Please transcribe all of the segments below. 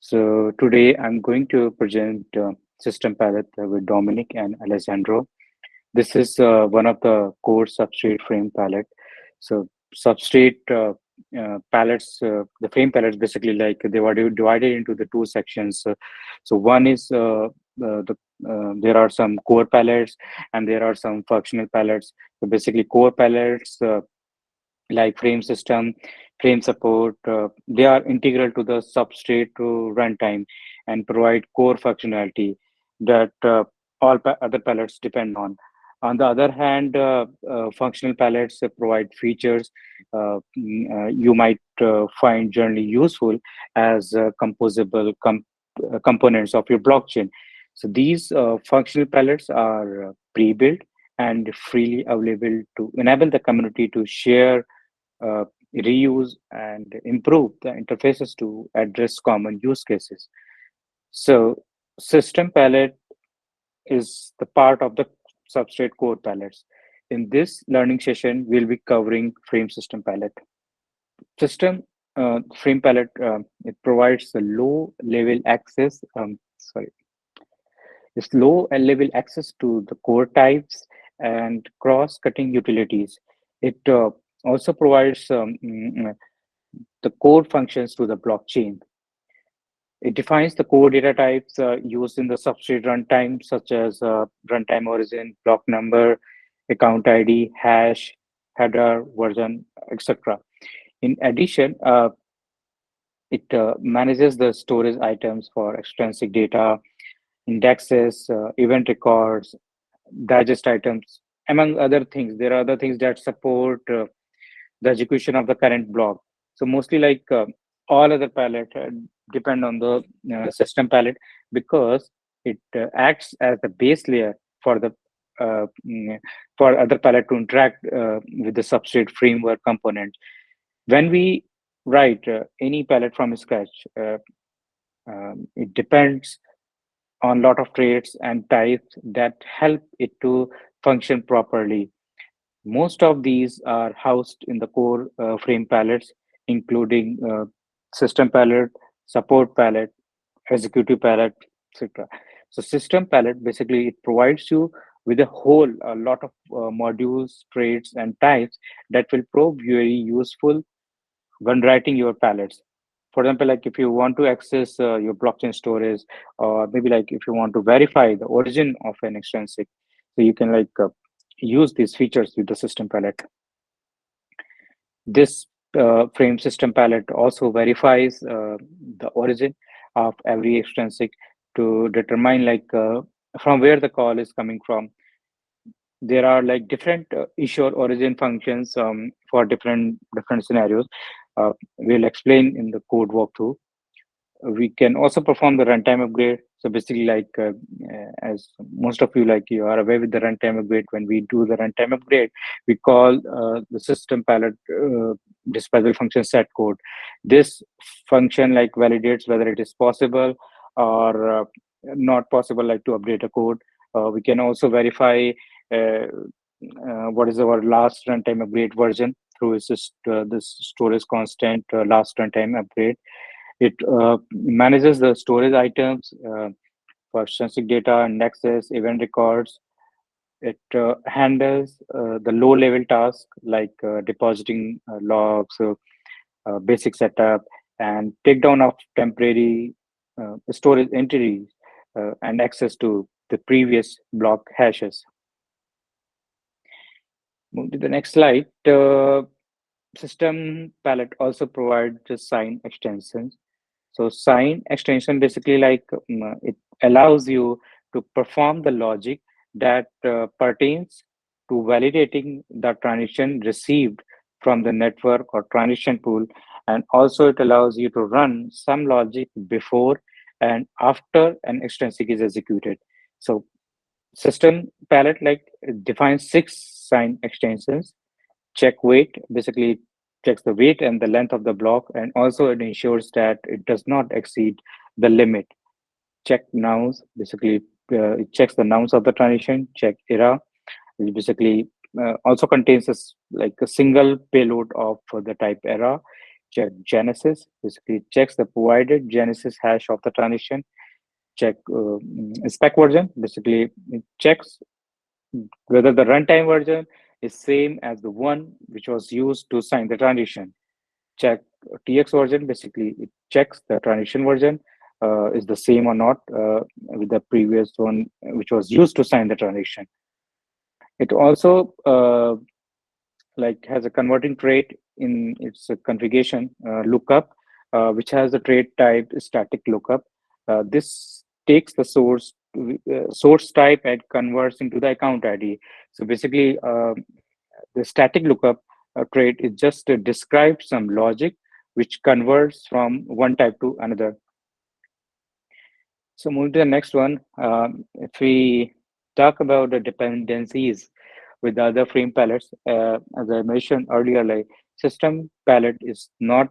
So today I'm going to present System Palette with Dominic and Alessandro. This is one of the core substrate frame palette. So substrate palettes, the frame palettes basically like they were divided into the two sections. So one is there are some core palettes and there are some functional palettes. So basically core palettes like frame system, frame support, they are integral to the substrate to runtime and provide core functionality that other palettes depend on. On the other hand, functional palettes provide features you might find generally useful as components of your blockchain. So these functional palettes are pre-built and freely available to enable the community to share, uh, reuse, and improve the interfaces to address common use cases. So, System Palette is the part of the substrate core palettes. In this learning session, we'll be covering Frame System Palette. System Frame Palette it provides a low level access. It's low level access to the core types and cross-cutting utilities. It also provides the core functions to the blockchain. It defines the core data types used in the substrate runtime, such as runtime origin, block number, account ID, hash, header, version, etc. In addition, it manages the storage items for extrinsic data, indexes, event records, digest items, among other things. There are other things that support the execution of the current block. So mostly like all other palette depend on the system palette because it acts as the base layer for the for other palette to interact with the substrate framework component. When we write any palette from scratch, it depends on a lot of traits and types that help it to function properly. Most of these are housed in the core frame palettes, including system palette, support palette, executive palette, etc. So system palette basically it provides you with a lot of modules, traits, and types that will prove very useful when writing your palettes. For example, like if you want to access your blockchain storage, or maybe like if you want to verify the origin of an extrinsic, so you can use these features with the system palette. This frame system palette also verifies the origin of every extrinsic to determine from where the call is coming from. There are like different issue origin functions for different scenarios. We'll explain in the code walkthrough. We can also perform the runtime upgrade. So basically, as most of you you are aware with the runtime upgrade, when we do the runtime upgrade, we call the system palette dispatchable function set code. This function like validates whether it is possible or not possible to update a code. We can also verify uh, what is our last runtime upgrade version through this storage constant last runtime upgrade. It manages the storage items for extrinsic data, indexes, event records. It handles the low-level tasks like depositing logs, basic setup, and takedown of temporary storage entities and access to the previous block hashes. Move to the next slide. System palette also provides the sign extensions. So sign extension basically it allows you to perform the logic that pertains to validating the transaction received from the network or transaction pool. And also it allows you to run some logic before and after an extrinsic is executed. So system palette defines 6 sign extensions. Check weight basically checks the weight and the length of the block, and also it ensures that it does not exceed the limit. Check nouns basically it checks the nouns of the transaction. Check era, which basically also contains like a single payload of the type era. check genesis, basically it checks the provided genesis hash of the transition. Check spec version, basically it checks whether the runtime version is same as the one which was used to sign the transition. Check tx version, basically it checks the transition version is the same or not with the previous one which was used to sign the transition. It also like has a converting trait in its configuration lookup, which has the trait type static lookup. This takes the source type and converts into the account ID. So basically, the static lookup trait is just to describe some logic which converts from one type to another. So moving to the next one, if we talk about the dependencies with the other frame palettes, as I mentioned earlier, like system palette is not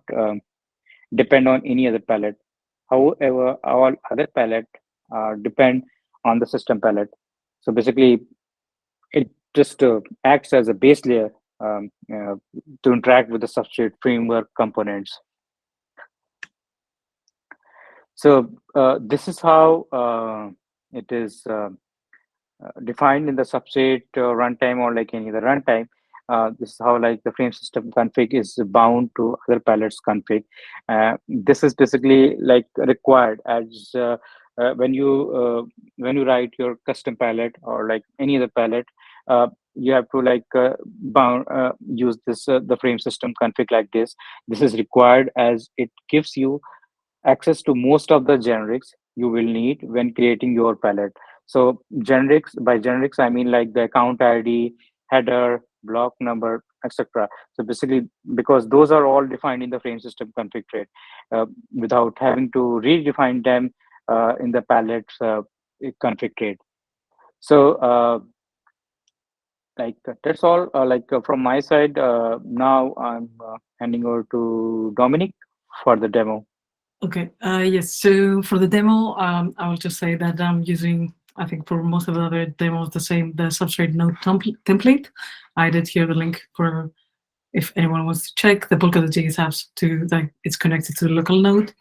depend on any other palette. However, all other palette depend on the system palette. So basically, it just acts as a base layer to interact with the substrate framework components. So this is how it is defined in the substrate runtime or like any other runtime. This is how like the frame system config is bound to other pallets config. This is basically like required as when you write your custom palette or like any other palette, you have to like bound use this the frame system config like this. This is required as it gives you access to most of the generics you will need when creating your palette. So generics, by generics, I mean like the account ID, header, block number, etc. So basically, because those are all defined in the frame system config trait, without having to redefine them in the palette config trait. So that's all from my side. Now I'm handing over to Dominic for the demo. Okay, yes, so for the demo, I will just say that I'm using, I think for most of the other demos, the substrate node template. I did here the link for if anyone wants to check the Polkadot JS apps to like it's connected to the local node.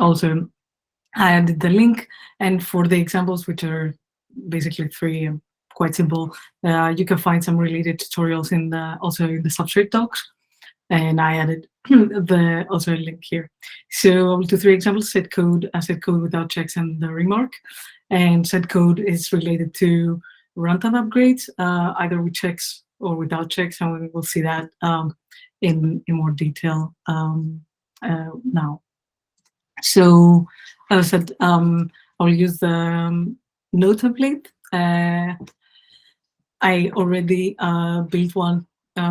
Also, I added the link, and for the examples, which are basically three, quite simple, you can find some related tutorials in the also in the substrate docs, and I added the also a link here. So I will do three examples: set code, set code without checks, and the remark. And set code is related to runtime upgrades, either with checks or without checks, and we will see that in more detail now. So as I said, I'll use the node template. I already built one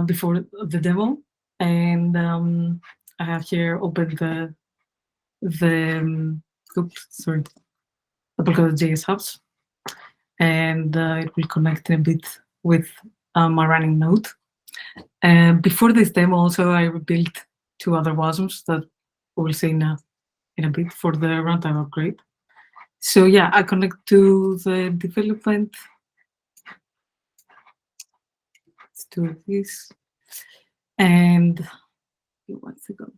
before the demo, and I have here opened the oops, sorry, the Polkadot JS hubs, and it will connect a bit with my running node. Before this demo, also I built two other WASMs that we'll see in a bit for the runtime upgrade. So yeah, I connect to the development. Let's do this. And 1 second.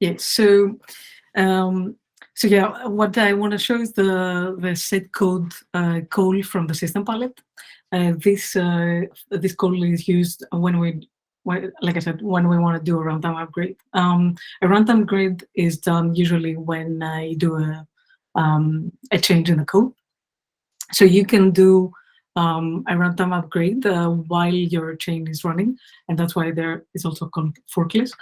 Yeah, so yeah, what I want to show is the set code call from the system palette. This call is used like I said, when we want to do a runtime upgrade. A runtime upgrade is done usually when you do a change in the code. So you can do a runtime upgrade while your chain is running, and that's why there is also called forkless.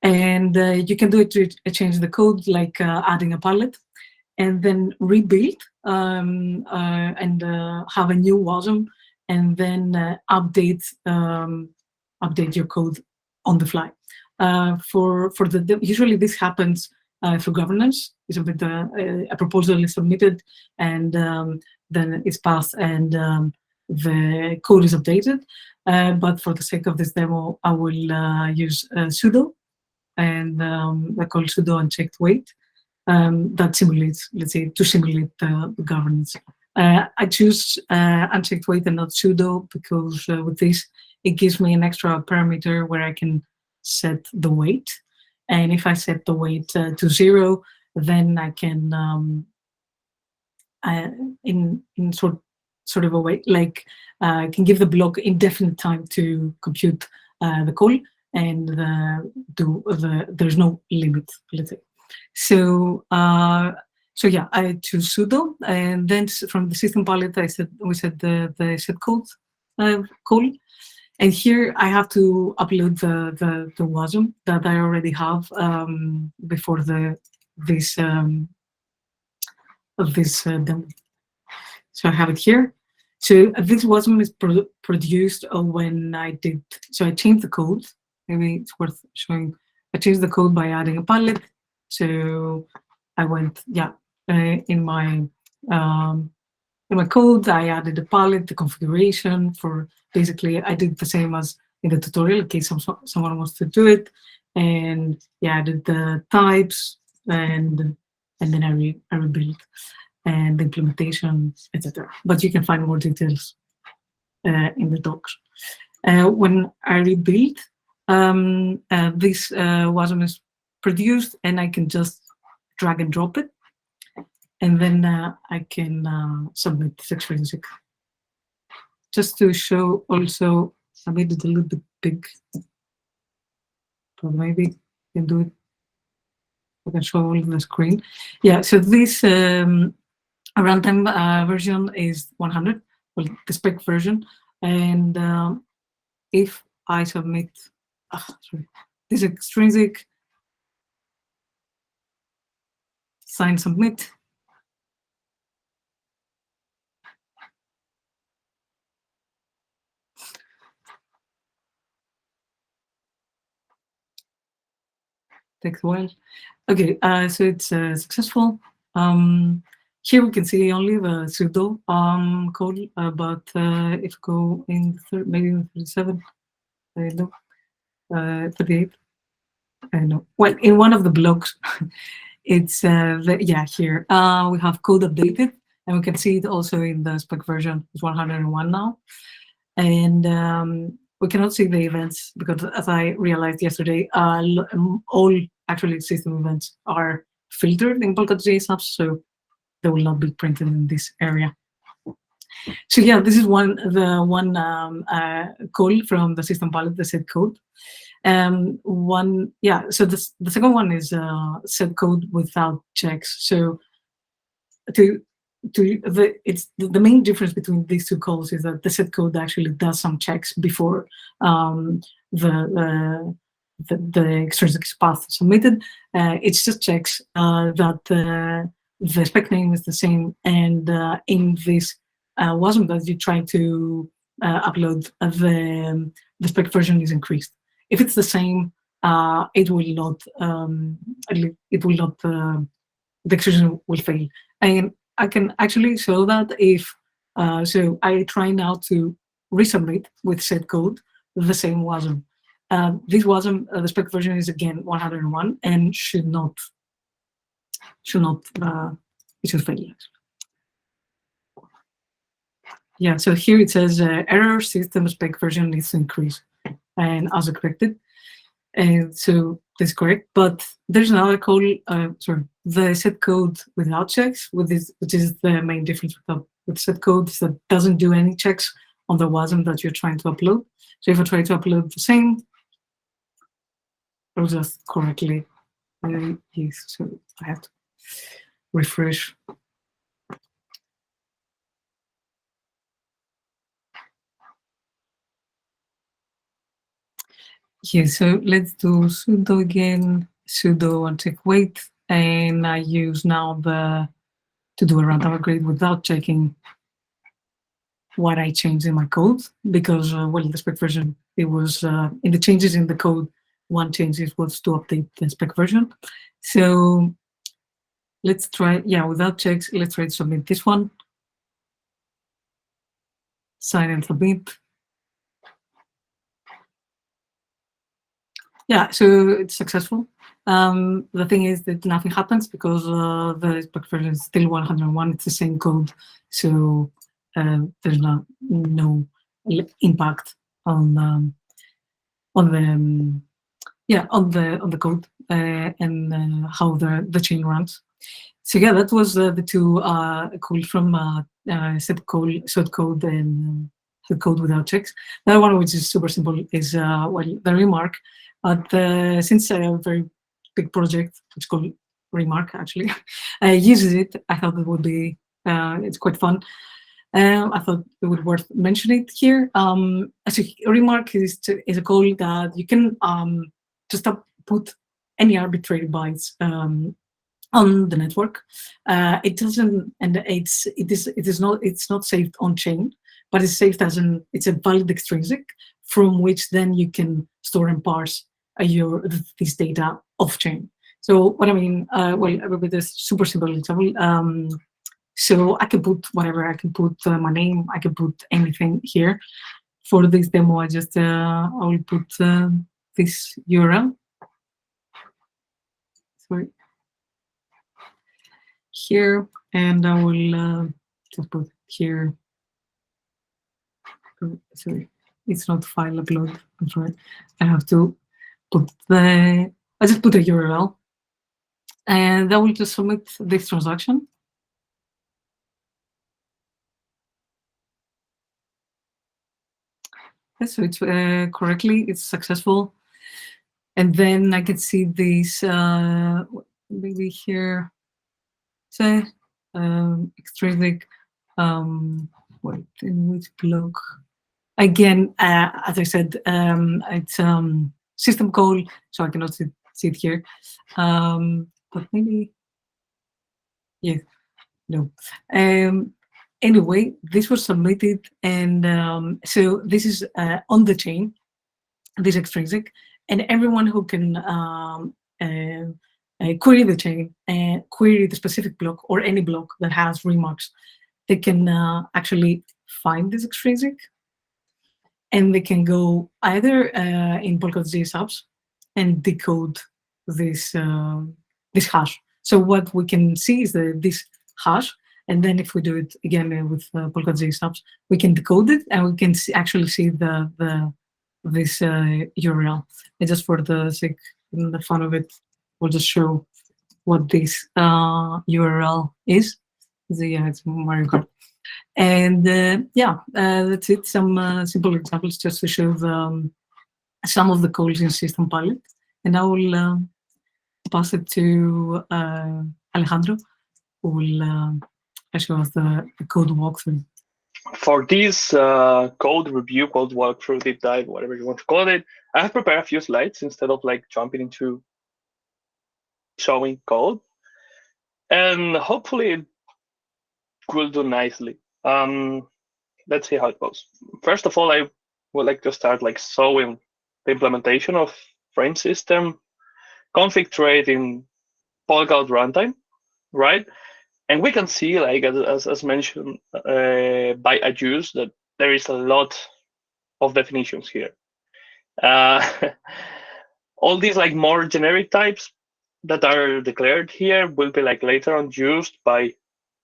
And you can do it to change the code, like adding a pallet, and then rebuild and have a new WASM, and then update your code on the fly. Usually this happens through governance. It's a proposal is submitted, and then it's passed, and the code is updated. But for the sake of this demo, I will use sudo, and I call sudo unchecked wait. That simulates, let's say, to simulate the governance I choose unchecked weight and not sudo because with this, it gives me an extra parameter where I can set the weight. And if I set the weight to 0, then I can, uh, in sort of a way, like I can give the block indefinite time to compute the call, and there's no limit, let's say. So so yeah, I choose sudo, and then from the system palette, we set the set code call, and here I have to upload the WASM that I already have before this demo. So I have it here. So this WASM is produced when I did. So I changed the code. Maybe it's worth showing. I changed the code by adding a pallet. So I went, in my code, I added a pallet, the configuration for basically, I did the same as in the tutorial in case someone wants to do it. And yeah, I did the types and then I rebuilt and the implementation, etc. But you can find more details in the docs. When I rebuild, this WASM is produced, and I can just drag and drop it, and then I can submit this extrinsic. Just to show also, I made it a little bit big, but maybe you can do it. I can show all the screen. Yeah, so this runtime version is 100, well, the spec version, and if I submit, this extrinsic, sign submit, takes a while. Okay, so it's successful. Here we can see only the sudo code, but if we go in maybe 37, no, 38, no. Well, in one of the blocks, it's here. We have code updated, and we can see it also in the spec version. It's 101 now, and we cannot see the events because, as I realized yesterday, all actually system events are filtered in Polkadot apps, so they will not be printed in this area. So yeah, this is the one call from the system palette, the set code. So the second one is set code without checks. So the main difference between these two calls is that the set code actually does some checks before the extrinsic path submitted. It's just checks that the spec name is the same, and in this WASM that you try to upload, the spec version is increased. If it's the same, it will not. The extrusion will fail. And I can actually show that if so I try now to resubmit with set code the same WASM. This WASM, the spec version is again 101 and should not it should fail. Yeah, so here it says error system spec version needs to increase, and as expected. And so that's correct, but there's another call, the set code without checks, which is the main difference with set code, is that doesn't do any checks on the WASM that you're trying to upload. So if I try to upload the same, it'll just correctly use. So I have to refresh. Yeah, so let's do sudo again, sudo uncheck weight, and I use now to do a runtime upgrade without checking what I changed in my code, because well, the spec version, it was in the changes in the code, one change was to update the spec version. So let's try, without checks, let's try to submit this one. Sign and submit. Yeah, so it's successful. The thing is that nothing happens because the spec version is still 101. It's the same code, so there's no impact on the on the code and how the chain runs. So yeah, that was the two code from set code and the code without checks. The other one, which is super simple, is the remark. But since I have a very big project, it's called Remark actually, uses it. I thought it would be it's quite fun. I thought it would worth mentioning here. So Remark is a code that you can just put any arbitrary bytes on the network. It doesn't, and it's not saved on chain, but it's saved as it's a valid extrinsic from which then you can store and parse this data off chain. So what I mean, with this super simple example. So I can put whatever, I can put my name, I can put anything here. For this demo, I will put this URL. Sorry. Here, and I will just put here. Sorry, it's not file upload. I'm sorry. I have to put I just put a URL, and I will just submit this transaction. Okay, so it's correctly, it's successful, and then I can see this maybe here. Say extrinsic. Wait, in which block? Again, as I said, it's system call, so I cannot see it here. But maybe, yeah, no. Anyway, this was submitted, and so this is on the chain, this extrinsic, and everyone who can query the chain and query the specific block or any block that has remarks, they can actually find this extrinsic, and they can go either in Polkadot subs and decode this this hash. So what we can see is this hash, and then if we do it again with Polkadot subs, we can decode it, and we can actually see this URL. And just for the sake and the fun of it, we'll just show what this URL is. Yeah, it's Mario Kart. And that's it. Some simple examples just to show some of the codes in System Pallet. And I will pass it to Alejandro, who will show us the code walkthrough. For this code review, code walkthrough, deep dive, whatever you want to call it, I have prepared a few slides instead of like jumping into showing code. And hopefully it will do nicely. Let's see how it goes. First of all, I would like to start like showing the implementation of frame system config trait in Polkadot runtime, right? And we can see, like as mentioned by Ajus, that there is a lot of definitions here. All these like more generic types that are declared here will be like later on used by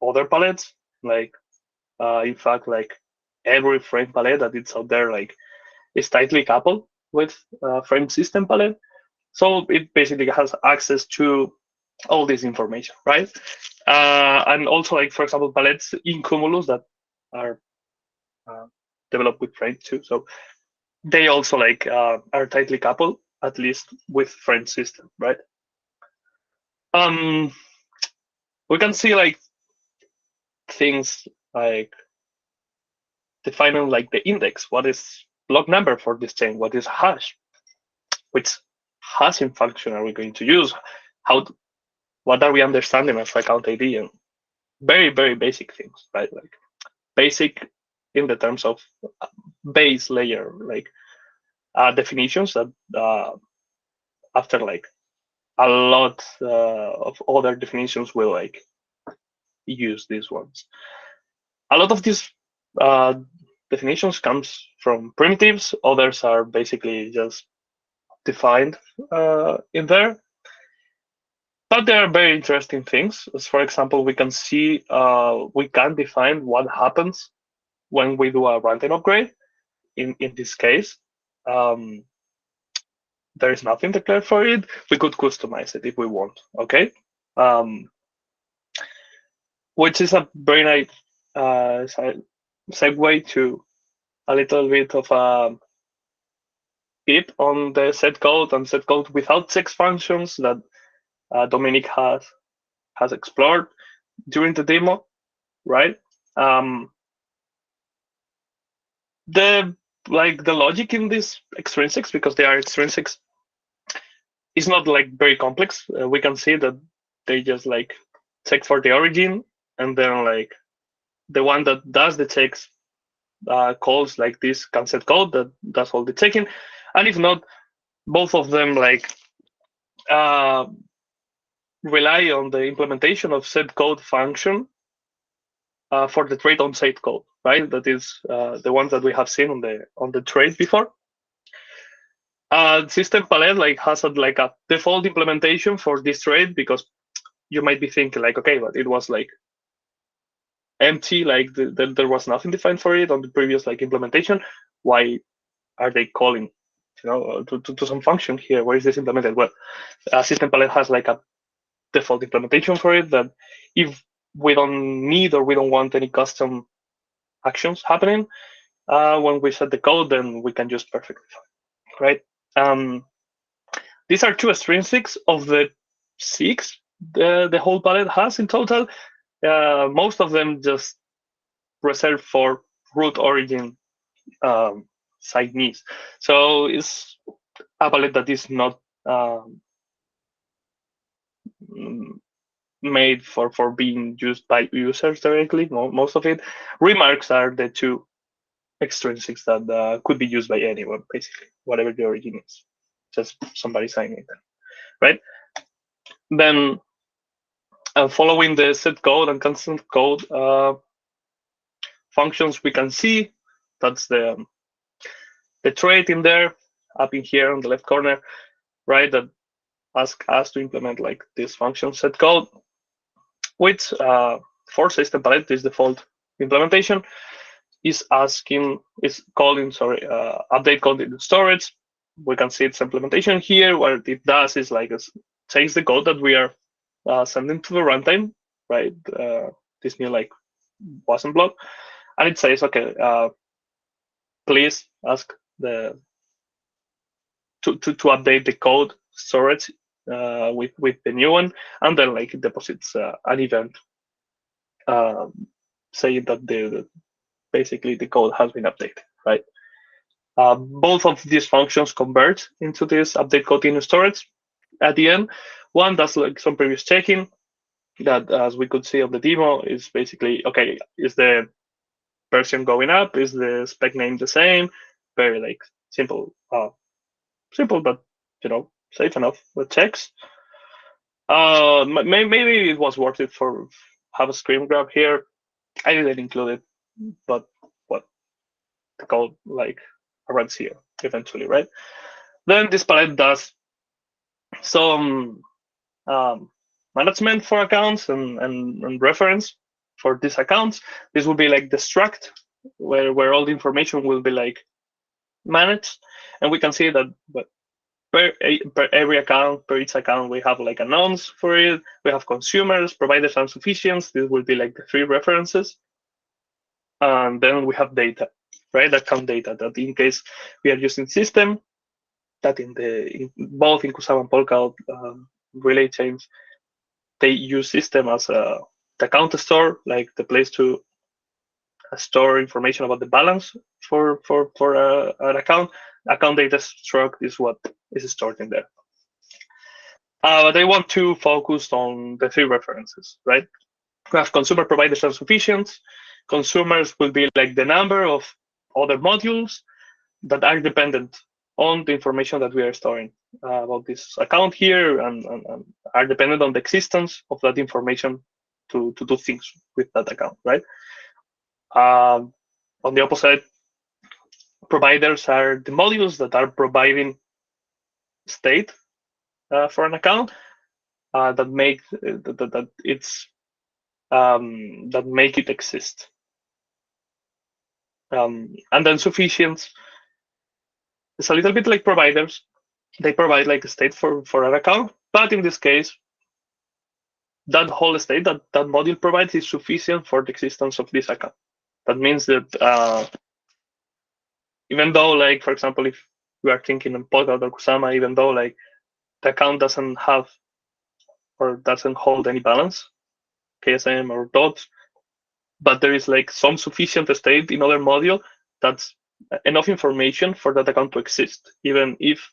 other pallets. Like in fact, like every frame pallet that is out there, like is tightly coupled with frame system pallet. So it basically has access to all this information, right? And also, like for example, pallets in Cumulus that are developed with frame too. So they also like are tightly coupled, at least with frame system, right? We can see like things like defining like the index. What is block number for this chain? What is hash? Which hashing function are we going to use? What are we understanding as account ID? And very, very basic things, right? Like basic in the terms of base layer, like definitions that after like a lot of other definitions will like use these ones. A lot of these definitions comes from primitives. Others are basically just defined in there. But there are very interesting things. As for example, we can see we can define what happens when we do a runtime upgrade. In this case, um, there is nothing declared for it. We could customize it if we want. Okay, um, which is a very nice segue to a little bit of a tip on the set code and set code without sex functions that Dominic has explored during the demo, right? Um, the the logic in these extrinsics, because they are extrinsics, is not like very complex. We can see that they just like check for the origin, and then like the one that does the checks calls like this can set code that does all the checking, and if not, both of them like uh, rely on the implementation of set code function for the trade on set code, right? That is the ones that we have seen on the trade before. System Pallet like has like a default implementation for this trade, because you might be thinking like, okay, but it was like empty, like there was nothing defined for it on the previous like implementation. Why are they calling, to some function here? Where is this implemented? Well, System Pallet has like a default implementation for it that if we don't need or we don't want any custom actions happening when we set the code, then we can just perfectly fine, right? These are two extrinsics of the 6 the whole palette has in total. Most of them just reserved for root origin side needs. So it's a palette that is not made for being used by users directly, most of it. Remarks are the two extrinsics that could be used by anyone, basically, whatever the origin is. Just somebody signing it, right? Then following the set code and constant code functions, we can see that's the trait in there, up in here on the left corner, right? That ask us to implement like this function set code, which for System Palette, this default implementation is calling update content in storage. We can see its implementation here. What it does is like takes the code that we are sending to the runtime, right? This new like wasn't block, and it says, okay, please ask to update the code storage with the new one, and then like it deposits an event saying that basically the code has been updated, right? Both of these functions convert into this update code in storage at the end. One does like some previous checking that, as we could see on the demo, is basically, okay, is the version going up? Is the spec name the same? Very like simple, but safe enough with checks. Maybe it was worth it for have a screen grab here. I didn't include it, but what the code like runs here eventually, right? Then this palette does some management for accounts and reference for these accounts. This will be like the struct where all the information will be like managed, and we can see that per every account, per each account, we have like announce for it. We have consumers, providers, and sufficients. This will be like the 3 references. And then we have data, right? Account data that in case we are using system, that both in Kusama and Polkadot relay chains, they use system as the account store, like the place to store information about the balance for an account. Account data struct is what is stored in there. They want to focus on the 3 references, right? We have consumer, providers, and sufficients. Consumers will be like the number of other modules that are dependent on the information that we are storing about this account here, and are dependent on the existence of that information to do things with that account, right? On the opposite, providers are the modules that are providing state for an account. that make that make it exist. And then sufficient is a little bit like providers. They provide like a state for an account, but in this case, that whole state that module provides is sufficient for the existence of this account. That means that even though, like, for example, if we are thinking in Polkadot or Kusama, even though like the account doesn't have or doesn't hold any balance, KSM or DOT, but there is like some sufficient state in other module that's enough information for that account to exist, even if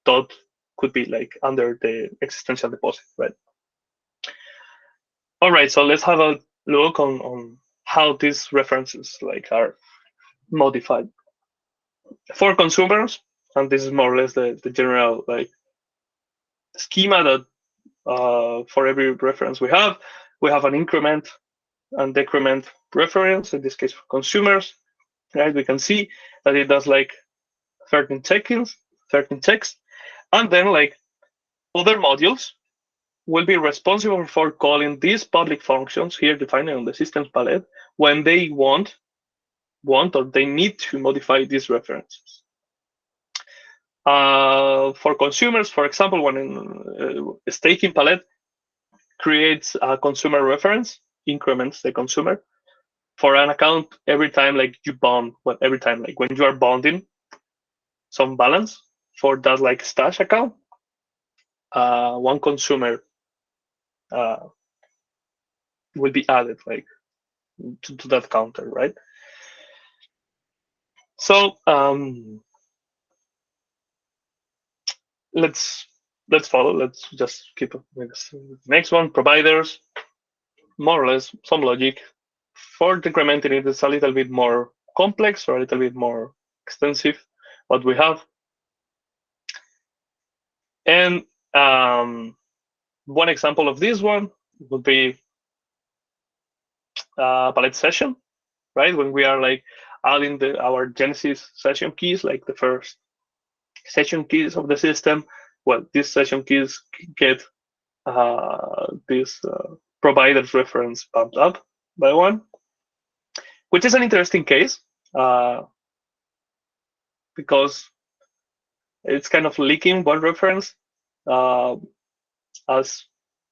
DOT could be like under the existential deposit, right? All right, so let's have a look on how these references like are modified for consumers, and this is more or less the general like schema that for every reference we have an increment and decrement reference, in this case for consumers, right? We can see that it does like 13 check-ins, 13 checks, and then like other modules will be responsible for calling these public functions here defined on the systems palette when they want or they need to modify these references. For consumers, for example, when staking palette creates a consumer reference, increments the consumer for an account every time like you bond, every time like when you are bonding some balance for that like stash account, one consumer will be added like to that counter, right? So let's follow. Let's just keep up with this. Next one, providers. More or less some logic. For decrementing it, it's a little bit more complex or a little bit more extensive what we have. And one example of this one would be Pallet session, right? When we are like adding our Genesis session keys, like the first session keys of the system. Well, these session keys get this provider's reference bumped up by one, which is an interesting case because it's kind of leaking one reference as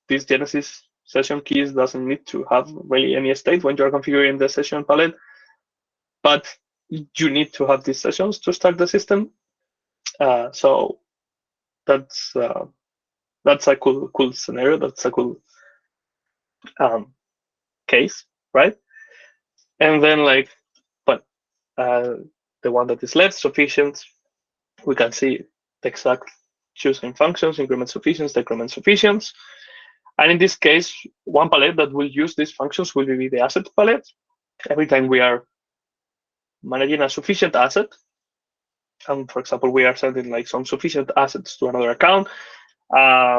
this Genesis session keys doesn't need to have really any state when you're configuring the session palette, but you need to have these sessions to start the system. So that's a cool scenario. That's a cool case, right? And then like, but the one that is left, sufficient, we can see the exact choosing functions, increment sufficients, decrement sufficients. And in this case, one palette that will use these functions will be the asset palette. Every time we are managing a sufficient asset, and for example, we are sending like some sufficient assets to another account,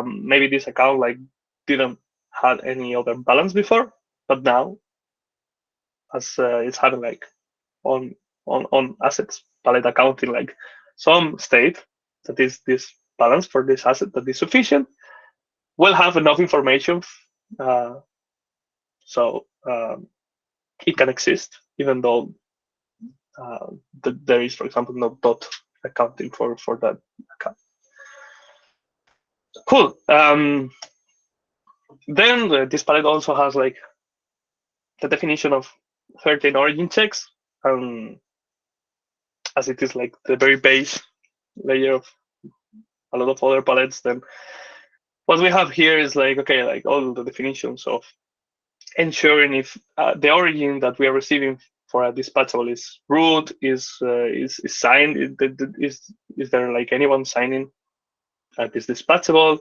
maybe this account like didn't had any other balance before, but now as it's having like on assets palette accounting like some state that is this balance for this asset that is sufficient, will have enough information so it can exist even though there is, for example, no dot accounting for that account. Cool. Then this palette also has like the definition of 13 origin checks, as it is like the very base layer of a lot of other palettes. Then what we have here is like, okay, like all the definitions of ensuring if the origin that we are receiving for a dispatchable is root, is signed, is there like anyone signing this dispatchable,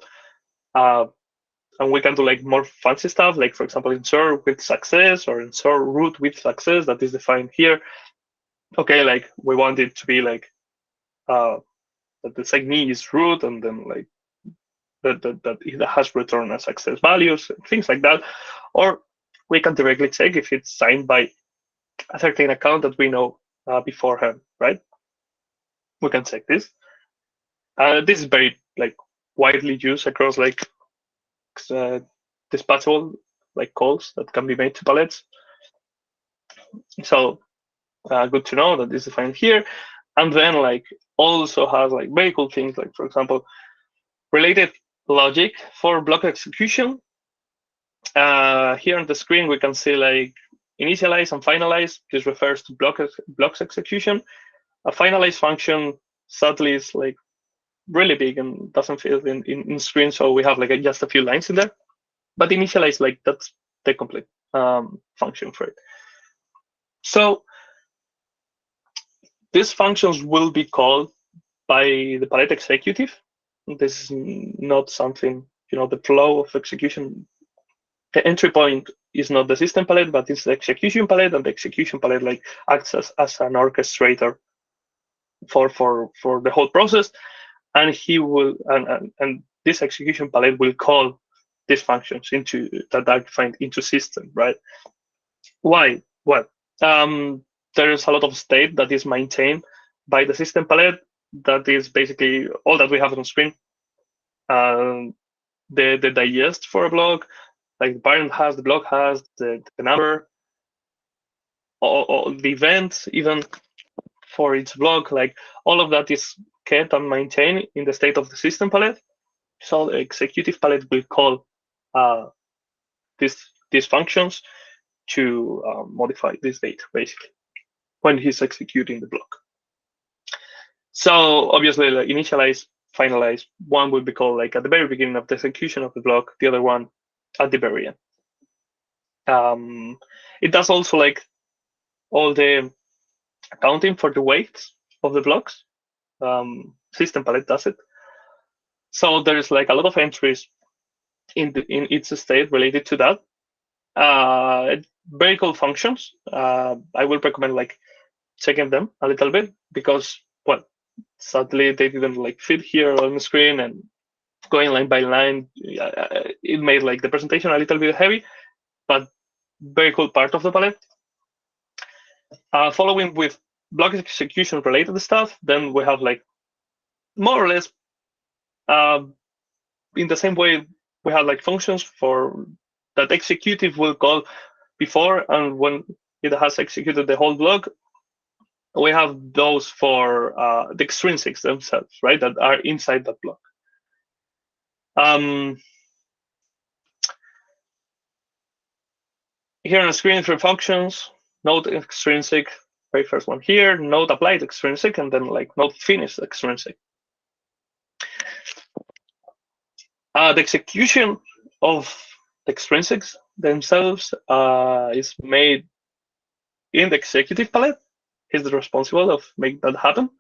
and we can do like more fancy stuff, like for example, insert with success or insert root with success that is defined here. Okay, like we want it to be like that the signee is root, and then like that it has returned a success values, things like that. Or we can directly check if it's signed by a certain account that we know beforehand, right? We can check this. This is very like widely used across like dispatchable like calls that can be made to pallets. So good to know that is defined here. And then like also has like very cool things, like for example, related logic for block execution. Here on the screen we can see like initialize and finalize. This refers to blocks execution. A finalize function sadly is like really big and doesn't fit in screen, so we have like just a few lines in there. But initialize, like that's the complete function for it. So these functions will be called by the Pallet executive. This is not something, the flow of execution. The entry point is not the system pallet, but it's the execution pallet, and the execution pallet like acts as an orchestrator for the whole process. And he will and this execution pallet will call these functions into that are defined into system, right? Why? Well, there is a lot of state that is maintained by the system pallet. That is basically all that we have on screen. The digest for a block, like the parent has, the block has, the number, all the events, even for each block, like all of that is kept and maintained in the state of the system pallet. So the executive pallet will call these functions to modify this state, basically, when he's executing the block. So obviously, like initialize, finalize, one will be called like at the very beginning of the execution of the block, the other one at the very end. It does also like all the accounting for the weights of the blocks. System pallet does it. So there's like a lot of entries in its state related to that. Very cool functions. I will recommend like checking them a little bit because, well, sadly they didn't like fit here on the screen, and going line by line, it made like the presentation a little bit heavy, but very cool part of the palette. Following with block execution related stuff, then we have like more or less in the same way we have like functions for that executive will call before and when it has executed the whole block. We have those for the extrinsics themselves, right, that are inside that block. Here on the screen, three functions: node extrinsic, very first one here, node applied extrinsic, and then like node finished extrinsic. The execution of the extrinsics themselves is made in the executive palette. He's responsible of making that happen.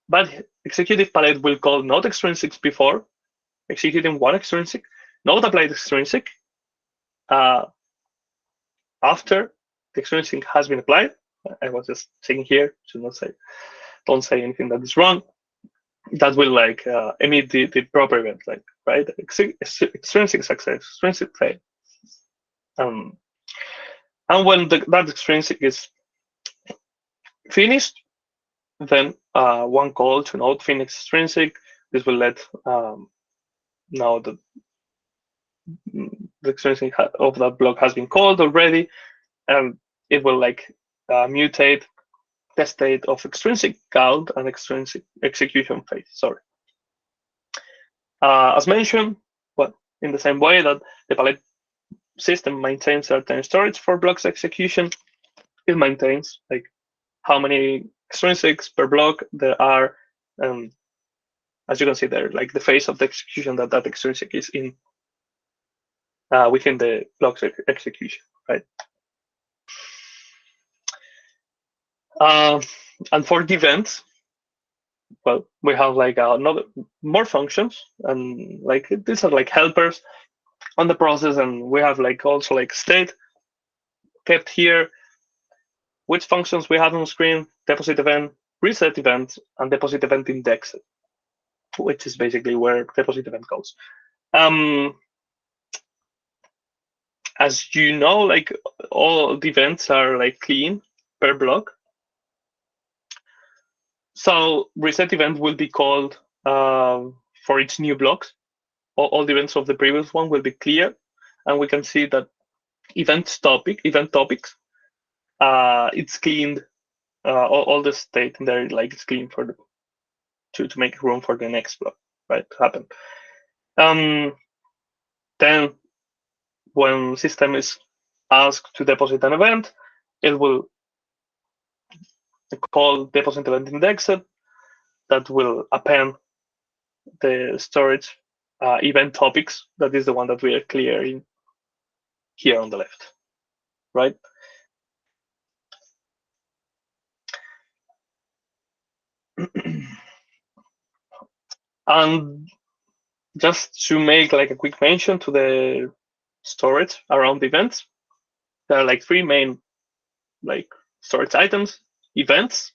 But executive palette will call node extrinsics before executing one extrinsic, node applied extrinsic after the extrinsic has been applied. I was just saying here, should not say, don't say anything that is wrong. That will like emit the proper event, like right, extrinsic success, extrinsic fail. And when that extrinsic is finished, then one call to node finish extrinsic. This will let now the extrinsic of that block has been called already, and it will like mutate the state of extrinsic count and extrinsic execution phase. Sorry. As mentioned, well, in the same way that the Pallet system maintains certain storage for blocks execution, it maintains like how many extrinsics per block there are. As you can see there, like the phase of the execution that extrinsic is in within the block's execution, right? And for the events, well, we have like another more functions, and like these are like helpers on the process, and we have like also like state kept here. Which functions we have on screen: deposit event, reset event, and deposit event indexed, which is basically where deposit event goes. As you know, like all the events are like clean per block. So reset event will be called for its new blocks. all the events of the previous one will be clear, and we can see that event topics, it's cleaned. All the state in there, like it's clean for to make room for the next block, right, to happen. Then when system is asked to deposit an event, it will call deposit event indexed that will append the storage event topics. That is the one that we are clearing here on the left, right? And just to make like a quick mention to the storage around the events, there are like three main like storage items: events,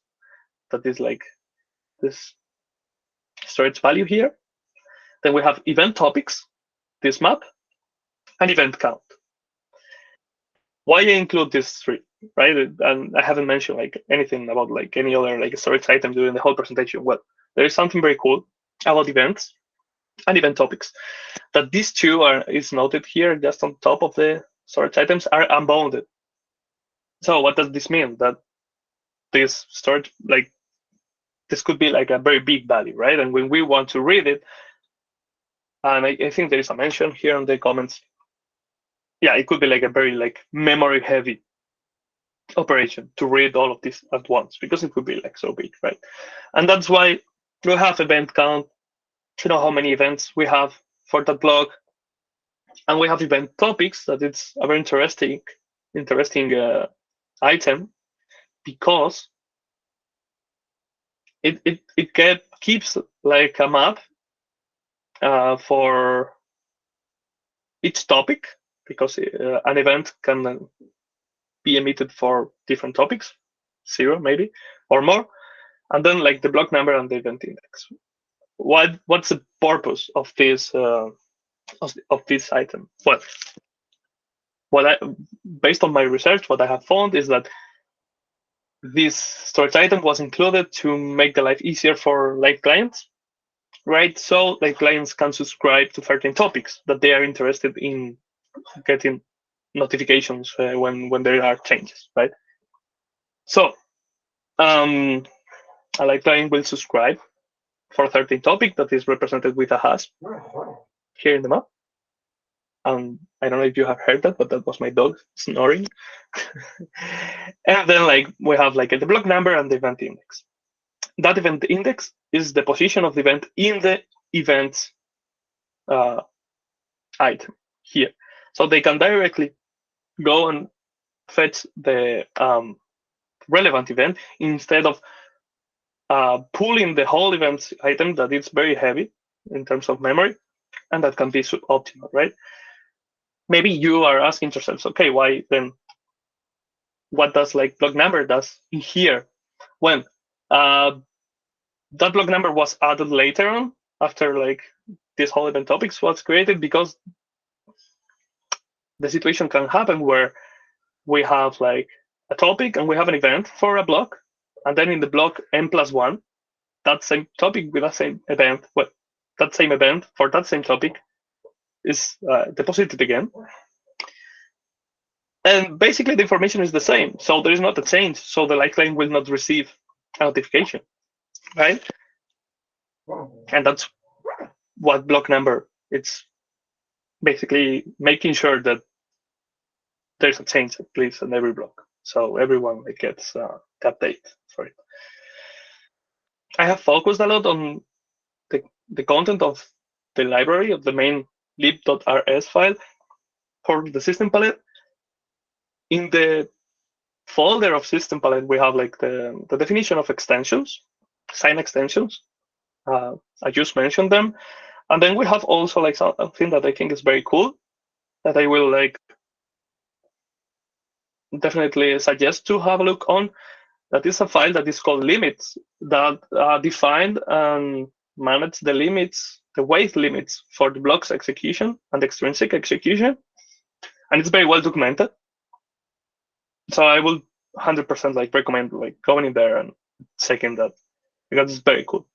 that is like this storage value here. Then we have event topics, this map, and event count. Why I include these three, right? And I haven't mentioned like anything about like any other like storage item during the whole presentation. Well, there is something very cool about events and event topics, that these two is noted here just on top of the storage items are unbounded. So what does this mean? That this storage, like this could be like a very big value, right? And when we want to read it, and I think there is a mention here in the comments, yeah, it could be like a very like memory heavy operation to read all of this at once, because it could be like so big, right? And that's why we have event count to know how many events we have for that block, and we have event topics, that it's a very interesting item, because it keeps like a map for each topic, because an event can be emitted for different topics, 0 maybe or more, and then like the block number and the event index. What's the purpose of this item? Well, based on my research, what I have found is that this storage item was included to make the life easier for live clients, right? So live clients can subscribe to certain topics that they are interested in getting notifications when there are changes, right? So a live client will subscribe for a certain topic that is represented with a hash here in the map. I don't know if you have heard that, but that was my dog snoring. And then like we have like the block number and the event index. That event index is the position of the event in the events item here. So they can directly go and fetch the relevant event instead of pulling the whole events item that is very heavy in terms of memory, and that can be suboptimal, right? Maybe you are asking yourselves, okay, why then? What does like block number does in here? When that block number was added later on, after like this whole event topics was created, because the situation can happen where we have like a topic and we have an event for a block, and then in the block n+1, that same topic with that same event, that same event for that same topic is deposited again. And basically the information is the same, so there is not a change, so the live client will not receive a notification, right? And that's what block number, it's basically making sure that there's a change at least in every block, so everyone gets the update for it. I have focused a lot on the content of the library, of the main lib.rs file for the system palette. In the folder of system palette, we have like the definition of extensions, sign extensions. I just mentioned them. And then we have also like something that I think is very cool, that I will like definitely suggest to have a look on. That is a file that is called limits, that defined and manage the limits, the wait limits for the block's execution and extrinsic execution. And it's very well documented. So I will 100% like recommend like going in there and checking that, because it's very cool.